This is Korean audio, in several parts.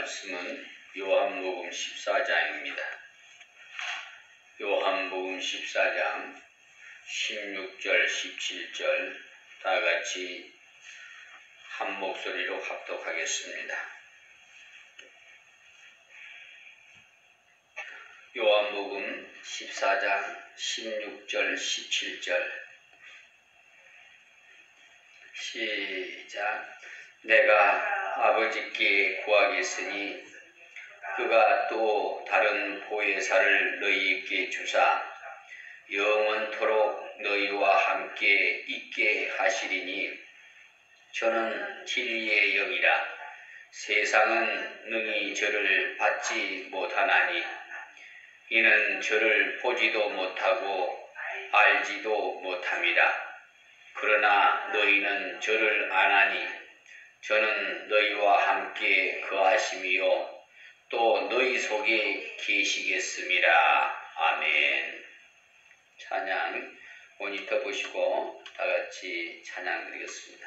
말씀은 요한복음 14장입니다. 요한복음 14장 16절, 17절 다 같이 한 목소리로 합독하겠습니다. 요한복음 14장 16절, 17절 시작. 내가 아버지께 구하겠으니 그가 또 다른 보혜사를 너희에게 주사 영원토록 너희와 함께 있게 하시리니 저는 진리의 영이라. 세상은 능히 저를 받지 못하나니 이는 저를 보지도 못하고 알지도 못함이라. 그러나 너희는 저를 아나니 저는 너희와 함께 거하심이요 또 너희 속에 계시겠음이라. 아멘. 찬양 모니터 보시고 다 같이 찬양 드리겠습니다.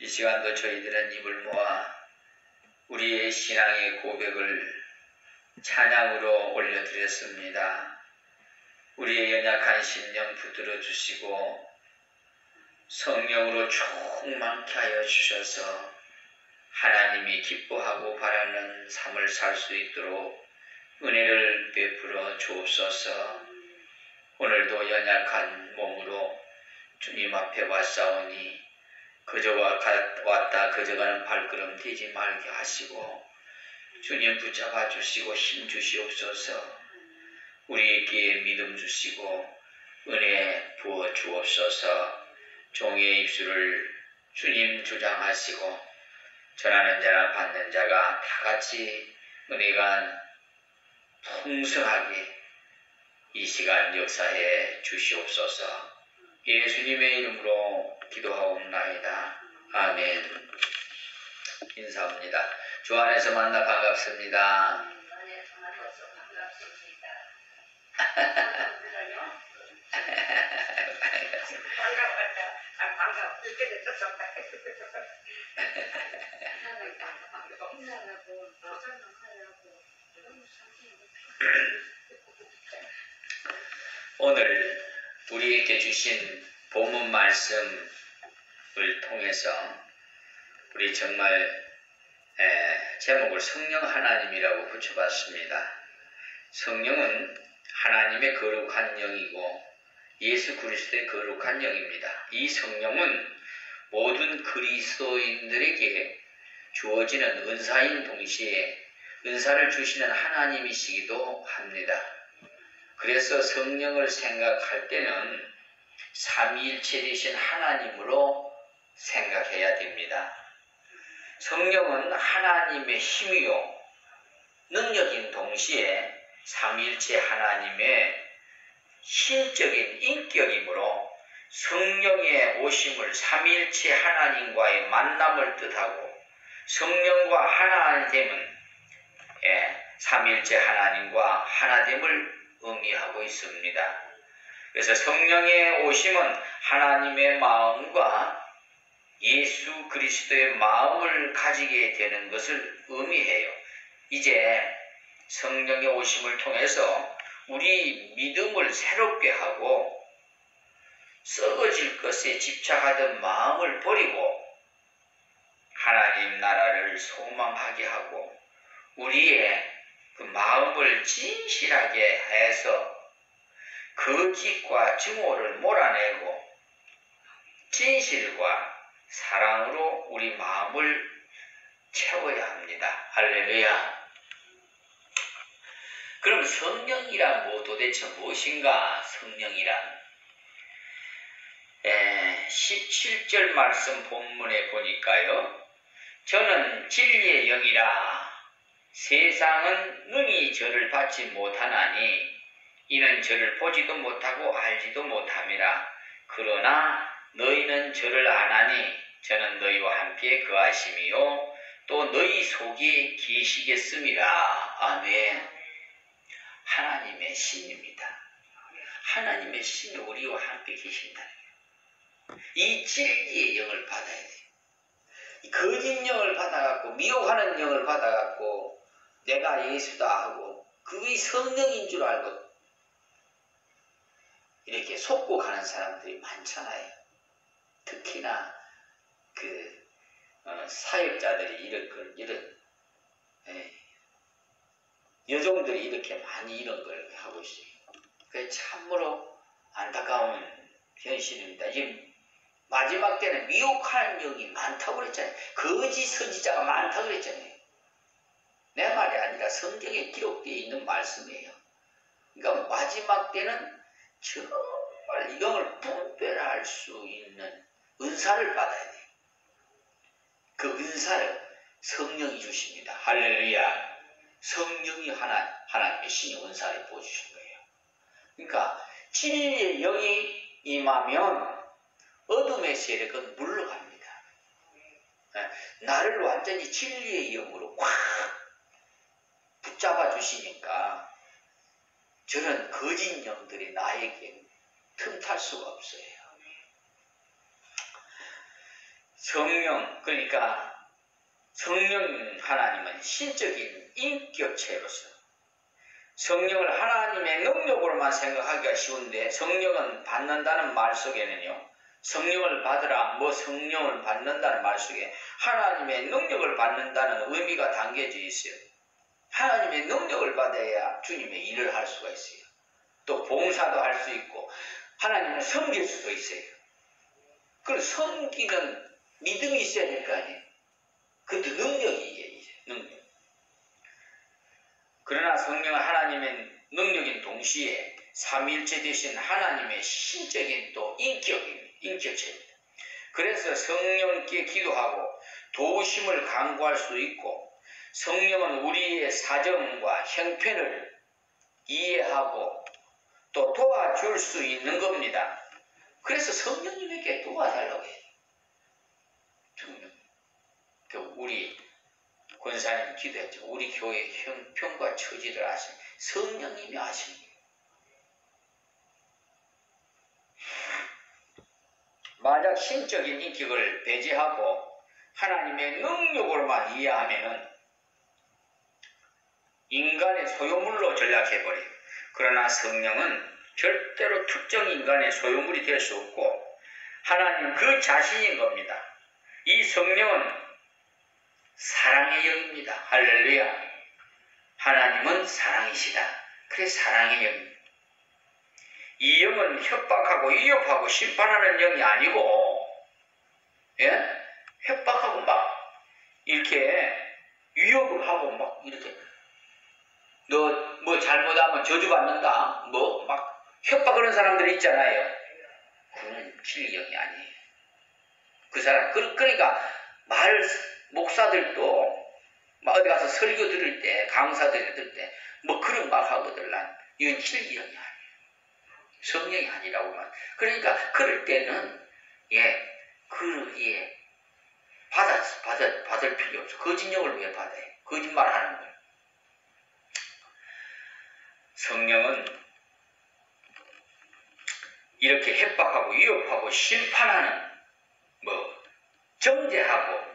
이 시간도 저희들은 입을 모아 우리의 신앙의 고백을 찬양으로 올려드렸습니다. 우리의 연약한 심령 붙들어 주시고 성령으로 충만케 하여 주셔서 하나님이 기뻐하고 바라는 삶을 살 수 있도록 은혜를 베풀어 주옵소서. 오늘도 연약한 몸으로 주님 앞에 왔사오니 왔다 그저가는 발걸음 뛰지 말게 하시고 주님 붙잡아 주시고 힘 주시옵소서. 우리에게 믿음 주시고 은혜 부어 주옵소서. 종의 입술을 주님 주장하시고 전하는 자나 받는 자가 다 같이 은혜가 풍성하게 이 시간 역사해 주시옵소서. 예수님의 이름으로 기도하옵나이다. 아멘. 인사합니다. 주 안에서 만나 반갑습니다. 오늘 우리에게 주신 본문 말씀을 통해서 우리 정말 제목을 성령 하나님이라고 붙여봤습니다. 성령은 하나님의 거룩한 영이고 예수 그리스도의 거룩한 영입니다. 이 성령은 모든 그리스도인들에게 주어지는 은사인 동시에 은사를 주시는 하나님이시기도 합니다. 그래서 성령을 생각할 때는 삼위일체 되신 하나님으로 생각해야 됩니다. 성령은 하나님의 힘이요 능력인 동시에 삼위일체 하나님의 신적인 인격이므로 성령의 오심을 삼위일체 하나님과의 만남을 뜻하고 성령과 하나됨은 삼위일체 하나님과 하나됨을 의미하고 있습니다. 그래서 성령의 오심은 하나님의 마음과 예수 그리스도의 마음을 가지게 되는 것을 의미해요. 이제 성령의 오심을 통해서 우리 믿음을 새롭게 하고 썩어질 것에 집착하던 마음을 버리고 하나님 나라를 소망하게 하고 우리의 그 마음을 진실하게 해서 거짓과 증오를 몰아내고 진실과 사랑으로 우리 마음을 채워야 합니다. 할렐루야. 그럼 성령이란 도대체 무엇인가? 성령이란 17절 말씀 본문에 보니까요. 저는 진리의 영이라 세상은 능히 저를 받지 못하나니 이는 저를 보지도 못하고 알지도 못함이라. 그러나 너희는 저를 아나니 저는 너희와 함께 거하심이요 또 너희 속에 계시겠음이라. 아멘. 하나님의 신입니다. 하나님의 신이 우리와 함께 계신다. 이 진리의 영을 받아야 돼요. 이 거짓 영을 받아갖고 미혹하는 영을 받아갖고 내가 예수다 하고 그게 성령인 줄 알고 이렇게 속고 가는 사람들이 많잖아요. 특히나 그 사역자들이 이런 여종들이 이렇게 많이 이런 걸 하고 있어요. 그게 참으로 안타까운 현실입니다. 지금 마지막 때는 미혹하는 영이 많다고 그랬잖아요. 거짓 선지자가 많다고 그랬잖아요. 내 말이 아니라 성경에 기록되어 있는 말씀이에요. 그러니까 마지막 때는 정말 영을 분별할 수 있는 은사를 받아야 돼요. 그 은사를 성령이 주십니다. 할렐루야. 성령이 하나님의 신의 은사를 보여주신 거예요. 그러니까 진리의 영이 임하면 어둠의 세력은 물러갑니다. 나를 완전히 진리의 영으로 확 붙잡아 주시니까 저는 거짓 영들이 나에게 틈탈 수가 없어요. 성령, 그러니까 성령 하나님은 신적인 인격체로서 성령을 하나님의 능력으로만 생각하기가 쉬운데 성령은 받는다는 말 속에는요. 성령을 받으라, 성령을 받는다는 말 속에 하나님의 능력을 받는다는 의미가 담겨져 있어요. 하나님의 능력을 받아야 주님의 일을 할 수가 있어요. 또 봉사도 할 수 있고 하나님을 섬길 수도 있어요. 그걸 섬기는 믿음이 있어야 될 거 아니에요. 그것도 능력이에요. 능력. 그러나 성령은 하나님의 능력인 동시에 삼위일체 되신 하나님의 신적인 또 인격체입니다. 그래서 성령께 기도하고 도우심을 간구할 수 있고, 성령은 우리의 사정과 형편을 이해하고 또 도와줄 수 있는 겁니다. 그래서 성령님에게 도와달라고 해요. 성령. 우리 권사님 기도했죠. 우리 교회 형편과 처지를 아시는 성령님이 아시는 거예요. 만약 신적인 인격을 배제하고 하나님의 능력으로만 이해하면은 인간의 소유물로 전락해버려요. 그러나 성령은 절대로 특정 인간의 소유물이 될 수 없고 하나님 그 자신인 겁니다. 이 성령은 사랑의 영입니다. 할렐루야. 하나님은 사랑이시다. 그래서 사랑의 영입니다. 이 영은 협박하고 위협하고 심판하는 영이 아니고, 예? 협박하고 막 이렇게 위협을 하고 막 이렇게 너 뭐 잘못하면 저주받는다 뭐 막 협박하는 사람들이 있잖아요. 그건 진리영이 아니에요. 그 사람 그러니까 목사들도 막 어디 가서 설교 들을 때 강사들 들을 때 뭐 그런 말 하거든. 난 이건 진리영이 아니에요. 성령이 아니라고만. 그러니까 그럴 때는 그러기에 받을 필요 없어. 거짓령을 왜 받아요? 거짓말하는 거예요. 성령은 이렇게 협박하고 위협하고 심판하는 정죄하고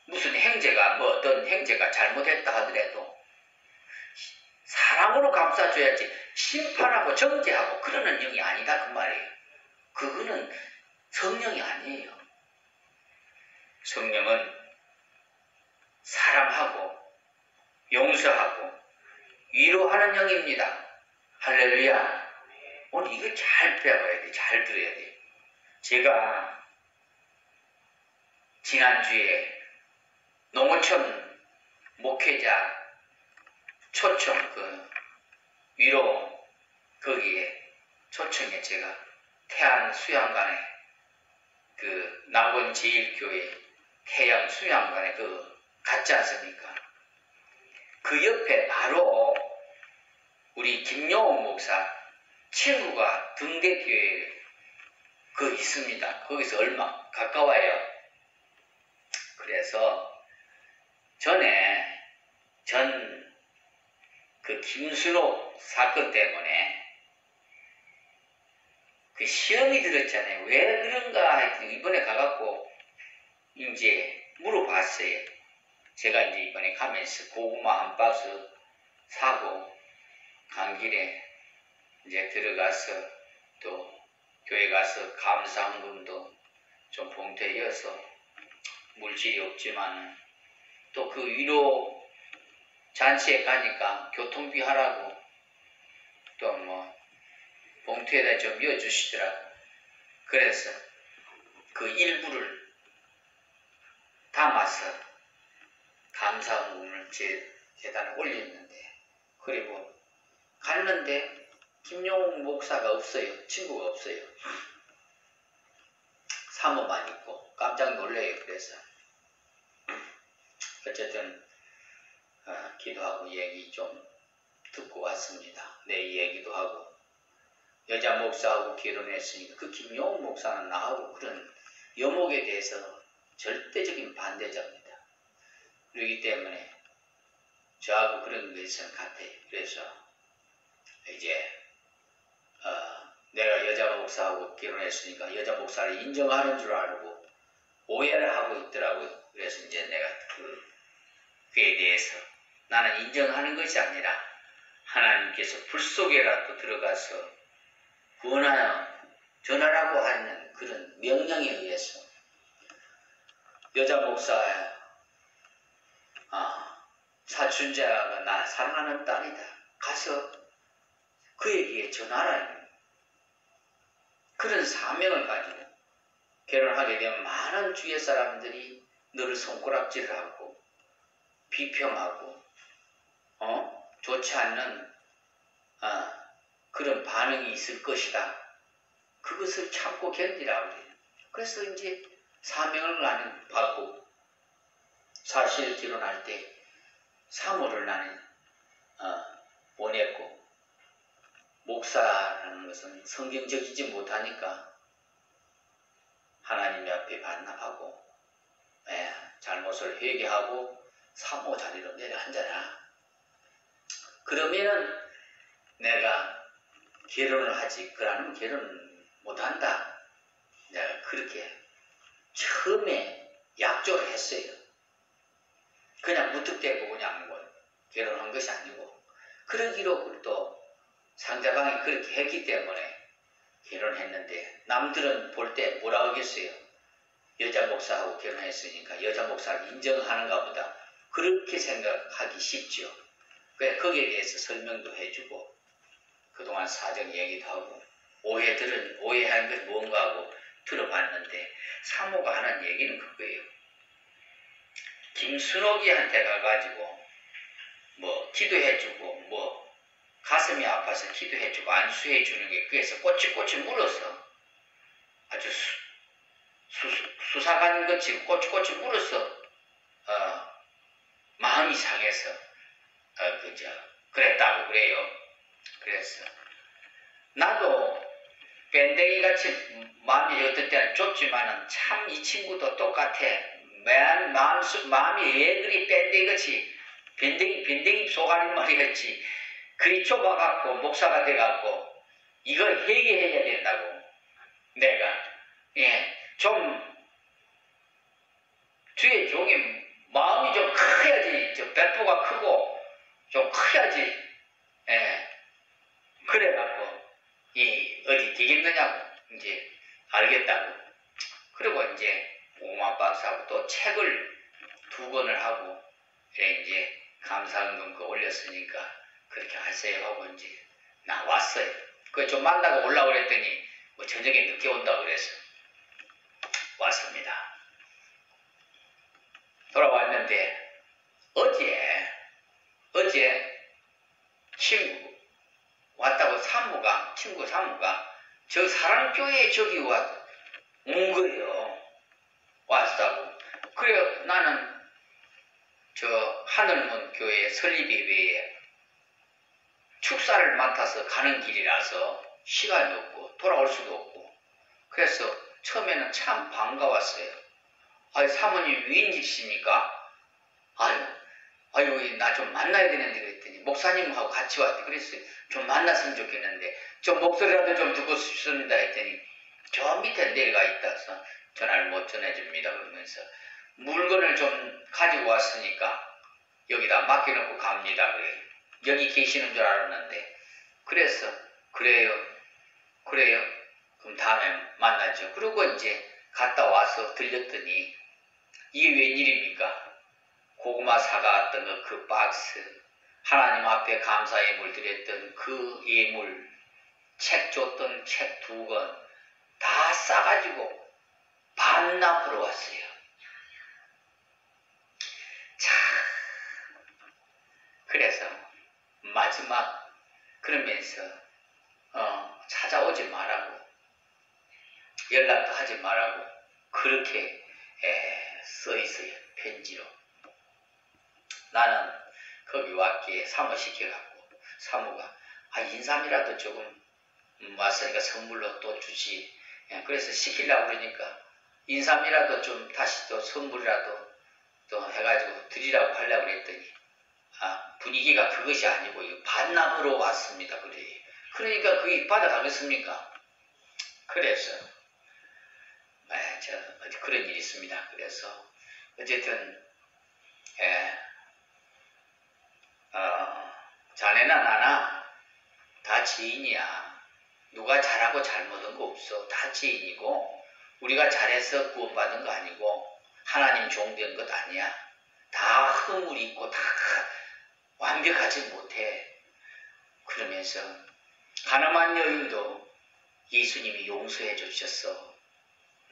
무슨 행제가 어떤 행제가 잘못했다 하더라도 사랑으로 감싸줘야지 심판하고 정죄하고 그러는 영이 아니다 그 말이에요. 그거는 성령이 아니에요. 성령은 사랑하고 용서하고 위로하는 영입니다. 할렐루야. 오늘 이거 잘 배워야 돼. 잘 들어야 돼. 제가 지난주에 농어촌 목회자 초청 위로 거기에 초청에 제가 태안 수양관에 낙원 제일교회 태양 수양관에 갔지 않습니까? 그 옆에 바로 우리 김용훈 목사 친구가 등대교회 있습니다. 거기서 얼마 가까워요. 그래서 전 김순옥 사건 때문에 시험이 들었잖아요. 왜 그런가 이번에 가갖고 이제 물어봤어요. 제가 이제 이번에 가면서 고구마 한 박스 사고 간 길에 이제 들어가서 또 교회 가서 감사헌금도 좀 봉투에 이어서 물질이 없지만 또 그 위로 잔치에 가니까 교통비 하라고 또 봉투에다 좀 이어주시더라고. 그래서 그 일부를 담아서 감사헌금을 재단에 올렸는데, 그리고 갔는데 김용욱 목사가 없어요. 친구가 없어요. 사모만 있고 깜짝 놀래요. 그래서 어쨌든 기도하고 얘기 좀 듣고 왔습니다. 내 얘기도 하고 여자 목사하고 결혼했으니까 그 김용욱 목사는 나하고 그런 여목에 대해서 절대적인 반대자입니다. 그렇기 때문에 저하고 그런 것은 같아요. 그래서 이제 내가 여자 목사하고 결혼했으니까 여자 목사를 인정하는 줄 알고 오해를 하고 있더라고요. 그래서 이제 내가 그에 대해서 나는 인정하는 것이 아니라 하나님께서 불 속에라도 들어가서 구원하여 전하라고 하는 그런 명령에 의해서 여자 목사의 사춘자가 나 사랑하는 딸이다. 가서 그에게 전하라는 그런 사명을 가지고 결혼하게 되면 많은 주위 사람들이 너를 손가락질을 하고 비평하고 좋지 않는 그런 반응이 있을 것이다. 그것을 참고 견디라고 그래요. 그래서 이제 사명을 나는 받고 사실 결혼할 때 사모를 나는 보냈고 목사라는 것은 성경적이지 못하니까 하나님 앞에 반납하고 잘못을 회개하고 사모 자리로 내려앉아라. 그러면은 내가 결혼을 하지 그러면 결혼 못한다. 내가 그렇게 처음에 약조를 했어요. 그냥 무턱대고 그냥 뭐 결혼한 것이 아니고 그러기로 또 상대방이 그렇게 했기 때문에 결혼했는데 남들은 볼 때 뭐라 하겠어요? 여자 목사하고 결혼했으니까 여자 목사를 인정하는가 보다. 그렇게 생각하기 쉽죠. 거기에 대해서 설명도 해주고 그동안 사정 얘기도 하고 오해한 건 뭔가 하고 들어봤는데 사모가 하는 얘기는 그거예요. 김순옥이한테 가가지고 뭐 기도해주고 뭐 가슴이 아파서 기도해주고 안수해주는 게 그래서 꼬치꼬치 물어서 아주 수사관 것처럼 꼬치꼬치 물어서 마음이 상해서 그랬다고 그래요. 그래서 나도 밴댕이같이 마음이 어떨 때는 좁지만은 참 이 친구도 똑같아. 마음이 왜 그리 밴댕이같이 밴댕이 소가리머리같이 그리 좁아갖고 목사가 돼갖고 이걸 회개해야 된다고. 내가 좀 뒤에 종이 마음이 좀 커야지 좀 배포가 크고 좀 커야지 그래갖고 어디 되겠느냐고 이제 알겠다고. 그리고 이제 오마 박사하고 또 책을 2권을 하고 이제 감사운동 올렸으니까 그렇게 하세요 하고 이제 나왔어요. 좀 만나고 올라오고 그랬더니 뭐 저녁에 늦게 온다고 그래서 왔습니다. 돌아왔는데 어제 친구 왔다고 친구 사무가 저 사랑교회에 저기 온 거예요. 왔다고. 그래 나는 저 하늘문 교회 설립예배에 축사를 맡아서 가는 길이라서 시간이 없고 돌아올 수도 없고 그래서 처음에는 참 반가웠어요. 사모님 위인이십니까? 아유 나 좀 만나야 되는데 그랬더니 목사님하고 같이 왔대. 그래서 좀 만났으면 좋겠는데 좀 목소리라도 좀 듣고 싶습니다 했더니 저 밑에 내려가 있다서 전화를 못 전해줍니다 그러면서 물건을 좀 가지고 왔으니까 여기다 맡겨놓고 갑니다 그래. 여기 계시는 줄 알았는데 그래서 그래요 그럼 다음에 만나죠. 그리고 이제 갔다 와서 들렸더니 이게 웬일입니까? 고구마 사가왔던 그 박스, 하나님 앞에 감사 예물 드렸던 그 예물, 책 줬던 책 2권 다 싸가지고 반납으로 왔어요. 참 그래서 마지막 그러면서 찾아오지 말라고 연락도 하지 말라고 그렇게 써 있어요. 편지로. 나는 거기 왔기에 사모 시켜갖고 사모가 인삼이라도 조금 왔으니까 선물로 또 주지. 그래서 시키려고 그러니까 인삼이라도 좀 다시 또 선물이라도 또 해가지고 드리라고 하려고 그랬더니 분위기가 그것이 아니고 반납으로 왔습니다. 그래. 그러니까 그게 받아가겠습니까? 그래서 그런 일이 있습니다. 그래서 어쨌든 자네나 나나 다 지인이야. 누가 잘하고 잘못한 거 없어. 다 지인이고 우리가 잘해서 구원받은 거 아니고 하나님 종된 것 아니야. 다 허물이 있고 다 완벽하지 못해. 그러면서 가늠한 여인도 예수님이 용서해 주셨어.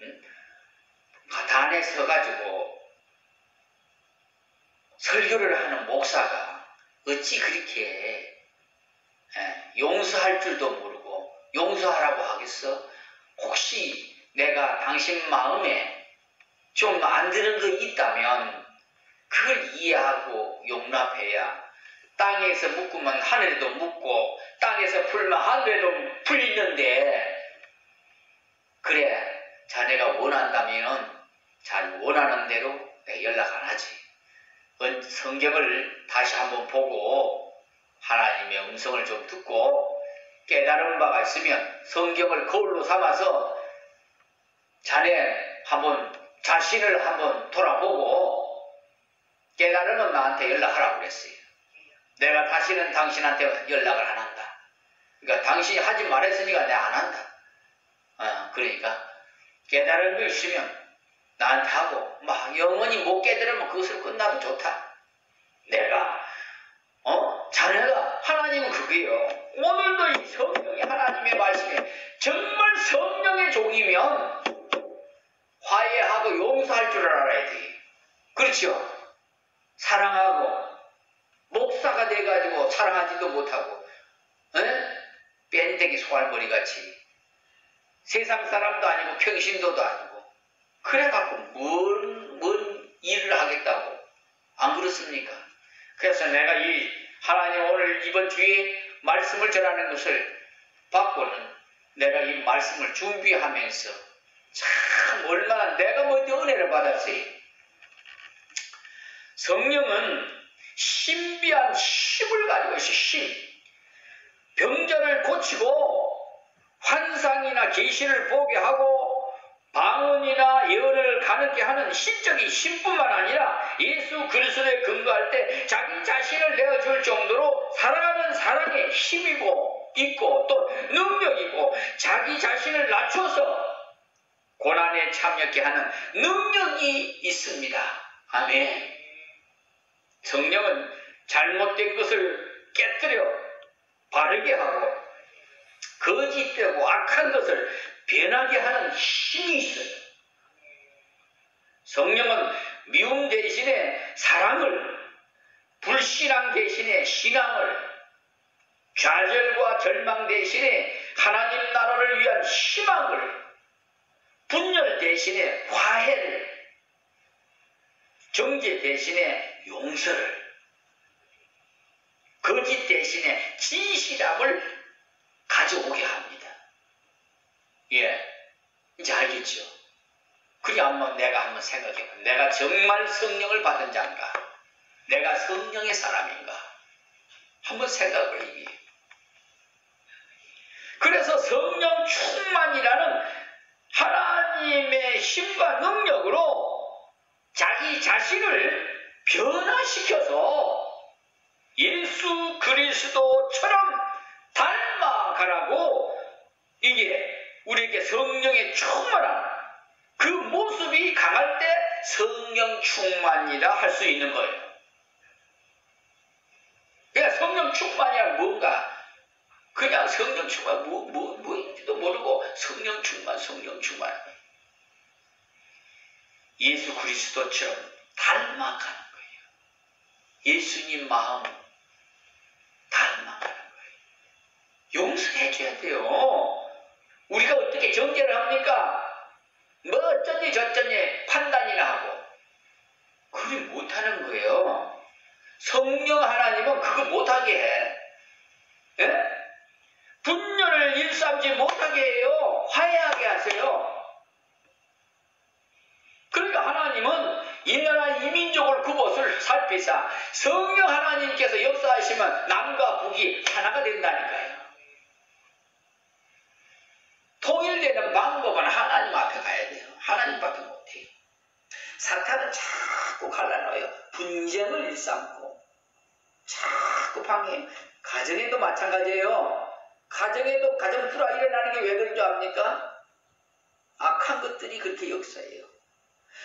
응? 단에 서가지고 설교를 하는 목사가 어찌 그렇게 용서할 줄도 모르고 용서하라고 하겠어? 혹시 내가 당신 마음에 좀 안 드는 거 있다면 그걸 이해하고 용납해야 땅에서 묶으면 하늘에도 묶고 땅에서 풀면 하늘에도 풀리는데, 그래 자네가 원한다면 잘 원하는 대로 연락 안 하지. 성경을 다시 한번 보고 하나님의 음성을 좀 듣고 깨달은 바가 있으면 성경을 거울로 삼아서 자네 한번 자신을 한번 돌아보고 깨달으면 나한테 연락하라고 그랬어요. 내가 다시는 당신한테 연락을 안 한다. 그러니까 당신이 하지 말했으니까 내가 안 한다. 그러니까 깨달은 거 있으면 나한테 하고 막 영원히 못 깨달으면 그것으로 끝나도 좋다. 내가 자네가 하나님은 그게요. 오늘도 이 성령이 하나님의 말씀에 정말 성령의 종이면 화해하고 용서할 줄 알아야 돼. 그렇죠? 사랑하고 목사가 돼가지고 사랑하지도 못하고 뺀데기 소알머리같이 세상 사람도 아니고 평신도도 아니고 그래갖고 뭔 일을 하겠다고. 안 그렇습니까? 그래서 내가 이 하나님 오늘 이번 주에 말씀을 전하는 것을 받고는 내가 이 말씀을 준비하면서 참 얼마나 내가 먼저 은혜를 받았어요. 성령은 신비한 힘을 가지고 있어요. 힘. 병자를 고치고 환상이나 계시를 보게 하고 방언이나 예언을 가능케 하는 신적인 힘뿐만 아니라 예수 그리스도에 근거할 때 자기 자신을 내어줄 정도로 살아가는 사랑의 힘이고 있고 또 능력이고 자기 자신을 낮춰서 고난에 참여케 하는 능력이 있습니다. 아멘. 성령은 잘못된 것을 깨뜨려 바르게 하고 거짓되고 악한 것을 변하게 하는 힘이 있어요. 성령은 미움 대신에 사랑을, 불신앙 대신에 신앙을, 좌절과 절망 대신에 하나님 나라를 위한 희망을, 분열 대신에 화해를, 정죄 대신에 용서를, 거짓 대신에 진실함을 가져오게 합니다. 예, 이제 알겠죠? 그래 내가 한번 생각해봐. 내가 정말 성령을 받은 자인가? 내가 성령의 사람인가? 한번 생각을 해봐. 그래서 성령 충만이라는 하나님의 힘과 능력으로 자기 자신을 변화시켜서 예수 그리스도처럼 닮아가라고 이게 우리에게 성령의 충만함, 그 모습이 강할 때 성령 충만이라 할 수 있는 거예요. 그러니까 성령 충만이란 뭔가? 그냥 성령 충만 뭐인지도 모르고 성령 충만. 예수 그리스도처럼 닮아가는 거예요. 예수님 마음 닮아가는 거예요. 용서해줘야 돼요. 우리가 어떻게 정죄를 합니까? 뭐 어쩐지 저쩐지 판단이나 하고. 그걸 못하는 거예요. 성령 하나님은 그거 못하게 해. 예? 분열을 일삼지 못하게 해요. 화해하게 하세요. 그러니까 하나님은 이 나라 이민족을 그곳을 살피사 성령 하나님께서 역사하시면 남과 북이 하나가 된다니까요. 통일되는 방법은 하나님 앞에 가야 돼요. 하나님밖에 못해요. 사탄은 자꾸 갈라놓아요. 분쟁을 일삼고 자꾸 방해. 가정에도 마찬가지예요. 가정에도 가정 불화 일어나는 게 왜 그런 줄 압니까? 악한 것들이 그렇게 역사해요.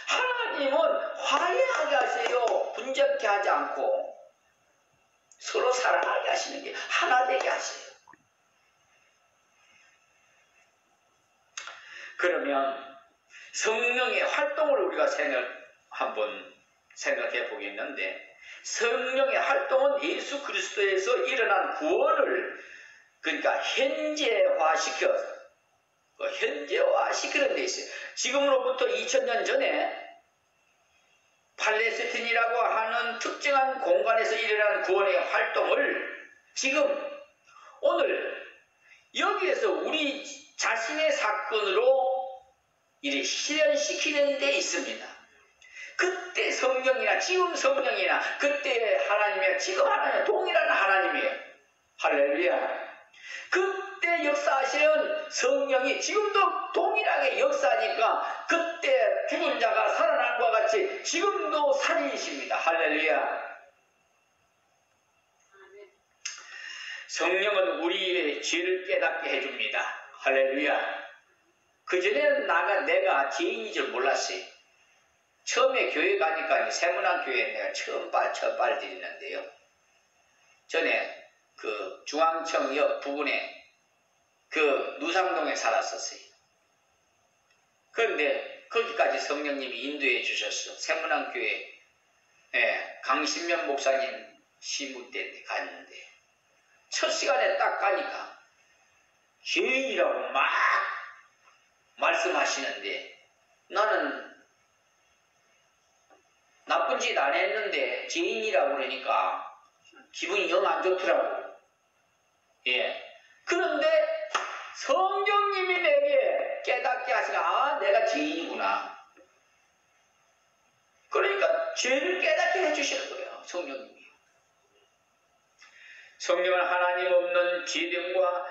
하나님은 화해하게 하세요. 분쟁케 하지 않고 서로 사랑하게 하시는 게 하나 되게 하세요. 그러면 성령의 활동을 우리가 한번 생각해 보겠는데, 성령의 활동은 예수 그리스도에서 일어난 구원을 그러니까 현재화시키는 데 있어요. 지금으로부터 2000년 전에 팔레스틴이라고 하는 특정한 공간에서 일어난 구원의 활동을 지금 오늘 여기에서 우리 자신의 사건으로 이를 실현시키는 데 있습니다. 그때 성령이나 지금 성령이나 그때 하나님이나 지금 하나님 동일한 하나님이에요. 할렐루야. 그때 역사하시는 성령이 지금도 동일하게 역사하니까 그때 죽은 자가 살아난 것과 같이 지금도 살이십니다. 할렐루야. 성령은 우리의 죄를 깨닫게 해줍니다. 할렐루야. 그전에는 내가 죄인인 줄 몰랐어요. 처음에 교회 가니까 세문안 교회에 내가 처음 빠져드리는데요. 전에 그 중앙청역 부근에 그 누상동에 살았었어요. 그런데 거기까지 성령님이 인도해 주셨어. 세문안 교회 강신면 목사님 시무 때 갔는데 첫 시간에 딱 가니까 죄인이라고 막 말씀하시는데 나는 나쁜 짓 안 했는데 죄인이라고 그러니까 기분이 영 안 좋더라고. 그런데 성령님이 내게 깨닫게 하시나 내가 죄인이구나. 그러니까 죄를 깨닫게 해주시는 거예요. 성령님이. 성령은 하나님 없는 죄됨과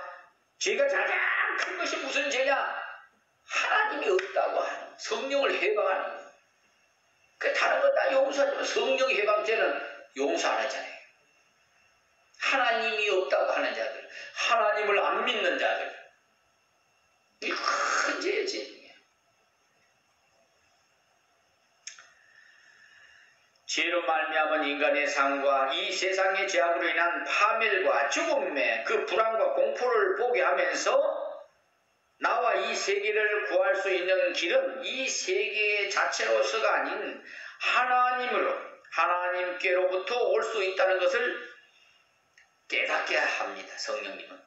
죄가 가장 큰 것이 무슨 죄냐? 하나님이 없다고 하는 성령을 해방하는 거예요. 그 다른 거 다 용서하지만 성령 해방죄는 용서 안 하잖아요. 하나님이 없다고 하는 자들, 하나님을 안 믿는 자들, 이 큰 죄예요, 죄. 죄로 말미암은 인간의 삶과 이 세상의 죄악으로 인한 파멸과 죽음의 그 불안과 공포를 보게 하면서 나와 이 세계를 구할 수 있는 길은 이 세계 자체로서가 아닌 하나님께로부터 올 수 있다는 것을 깨닫게 합니다. 성령님은.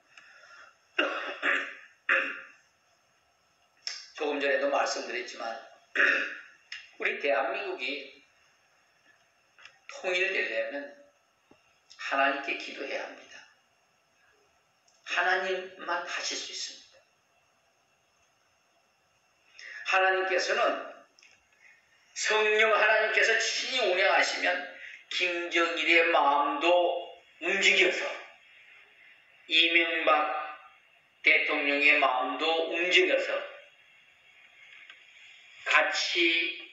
조금 전에도 말씀드렸지만 우리 대한민국이 통일되려면 하나님께 기도해야 합니다. 하나님만 하실 수 있습니다. 하나님께서는 성령 하나님께서 친히 운행하시면 김정일의 마음도 움직여서 이명박 대통령의 마음도 움직여서 같이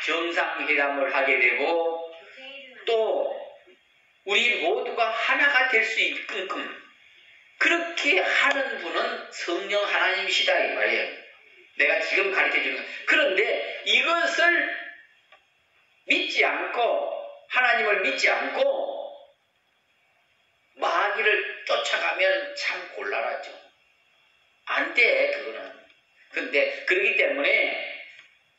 정상회담을 하게 되고 또 우리 모두가 하나가 될 수 있게끔 그렇게 하는 분은 성령 하나님이시다 이 말이에요. 내가 지금 가르쳐주는 거예요. 그런데 이것을 믿지 않고 하나님을 믿지 않고 마귀를 쫓아가면 참 곤란하죠. 안 돼, 그거는. 근데 그렇기 때문에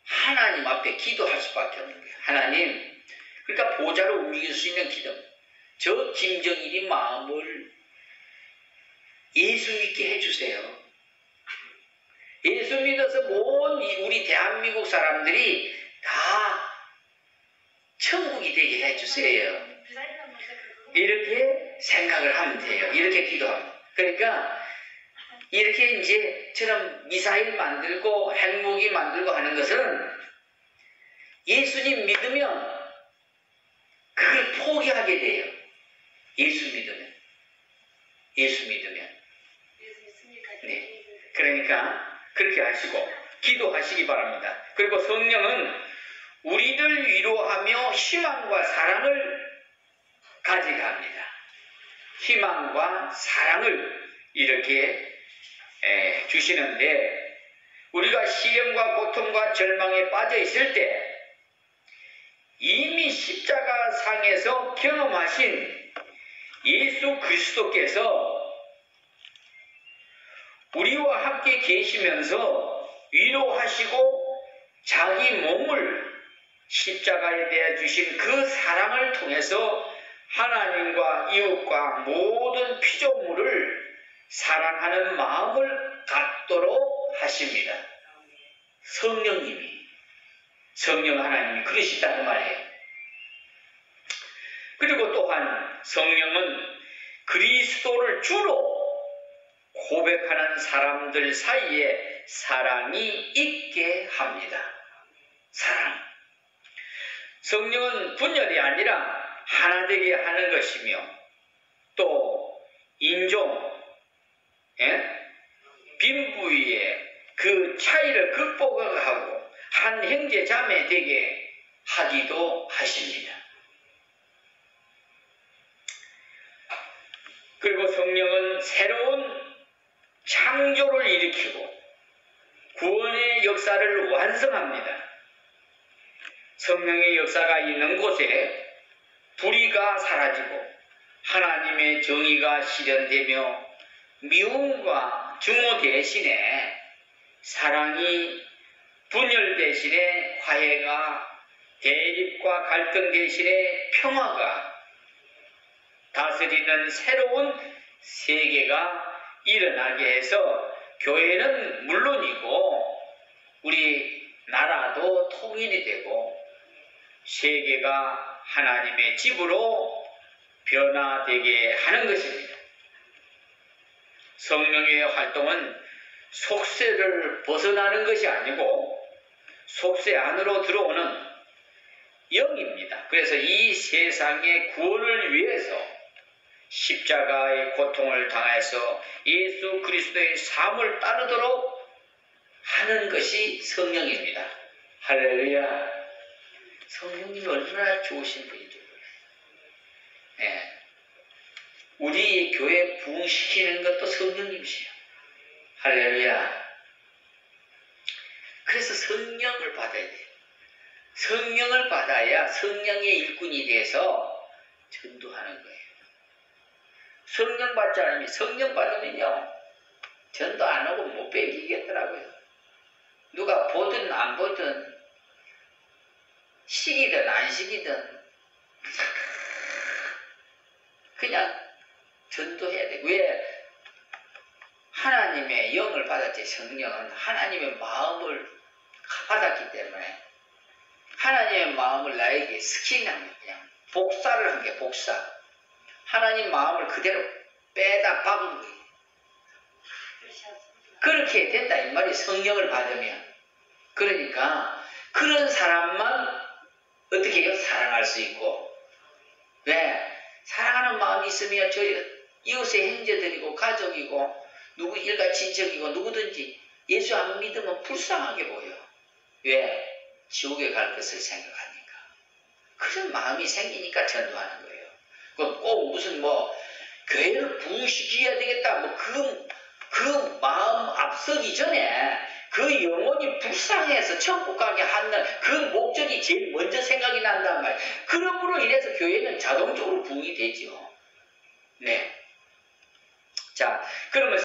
하나님 앞에 기도할 수밖에 없는 거예요. 하나님, 그러니까 보좌를 움직일 수 있는 기도. 저 김정일이 마음을 예수 믿게 해주세요. 예수 믿어서 모든 우리 대한민국 사람들이 다 천국이 되게 해주세요. 이렇게 생각을 하면 돼요. 이렇게 기도하면. 그러니까 이렇게 이제 처럼 미사일 만들고 핵무기 만들고 하는 것은 예수님 믿으면 그걸 포기하게 돼요. 예수 믿으면. 네. 그러니까 그렇게 하시고 기도하시기 바랍니다. 그리고 성령은 우리를 위로하며 희망과 사랑을 가지게 합니다. 희망과 사랑을 이렇게 주시는데 우리가 시련과 고통과 절망에 빠져 있을 때 이미 십자가 상에서 경험하신 예수 그리스도께서 우리와 함께 계시면서 위로하시고 자기 몸을 십자가에 대해 주신 그 사랑을 통해서 하나님과 이웃과 모든 피조물을 사랑하는 마음을 갖도록 하십니다. 성령 하나님이 그러시다는 말이에요. 그리고 또한 성령은 그리스도를 주로 고백하는 사람들 사이에 사랑이 있게 합니다. 사랑. 성령은 분열이 아니라 하나 되게 하는 것이며, 또 인종, 빈부의 그 차이를 극복하고 한 형제 자매 되게 하기도 하십니다. 그리고 성령은 새로운 창조를 일으키고 구원의 역사를 완성합니다. 성령의 역사가 있는 곳에 불의가 사라지고 하나님의 정의가 실현되며 미움과 증오 대신에 사랑이, 분열 대신에 화해가, 대립과 갈등 대신에 평화가 다스리는 새로운 세계가 일어나게 해서 교회는 물론이고 우리 나라도 통일이 되고 세계가 하나님의 집으로 변화되게 하는 것입니다. 성령의 활동은 속세를 벗어나는 것이 아니고 속세 안으로 들어오는 영입니다. 그래서 이 세상의 구원을 위해서 십자가의 고통을 당해서 예수 그리스도의 삶을 따르도록 하는 것이 성령입니다. 할렐루야. 성령님이 얼마나 좋으신 분인지 몰라요. 우리 교회 부흥시키는 것도 성령님이시요. 할렐루야. 그래서 성령을 받아야 돼요. 성령을 받아야 성령의 일꾼이 돼서 전도하는 거예요. 성령 받지 않으면, 성령 받으면요, 전도 안 하고 못 배기겠더라고요. 누가 보든 안 보든, 시기든 안 시기든, 그냥 전도해야 돼. 왜? 하나님의 영을 받았지. 성령은 하나님의 마음을 받았기 때문에 하나님의 마음을 나에게 스키는 그냥 복사를 한 게 복사. 하나님 마음을 그대로 빼다 박은 거예요. 그렇게 된다 이 말이 성령을 받으면. 그러니까 그런 사람만 어떻게 해요? 사랑할 수 있고. 왜? 사랑하는 마음이 있으면 저 이웃의 형제들이고 가족이고 누구 일가 친척이고 누구든지 예수 안 믿으면 불쌍하게 보여. 왜? 지옥에 갈 것을 생각하니까. 그런 마음이 생기니까 전도하는 거예요. 꼭 무슨 교회를 부흥시켜야 되겠다 그 마음 앞서기 전에 그 영혼이 불쌍해서 천국 가게 하는 그 목적이 제일 먼저 생각이 난단 말이에요. 그러므로 인해서 교회는 자동적으로 부흥이 되죠. 네. 자, 그러면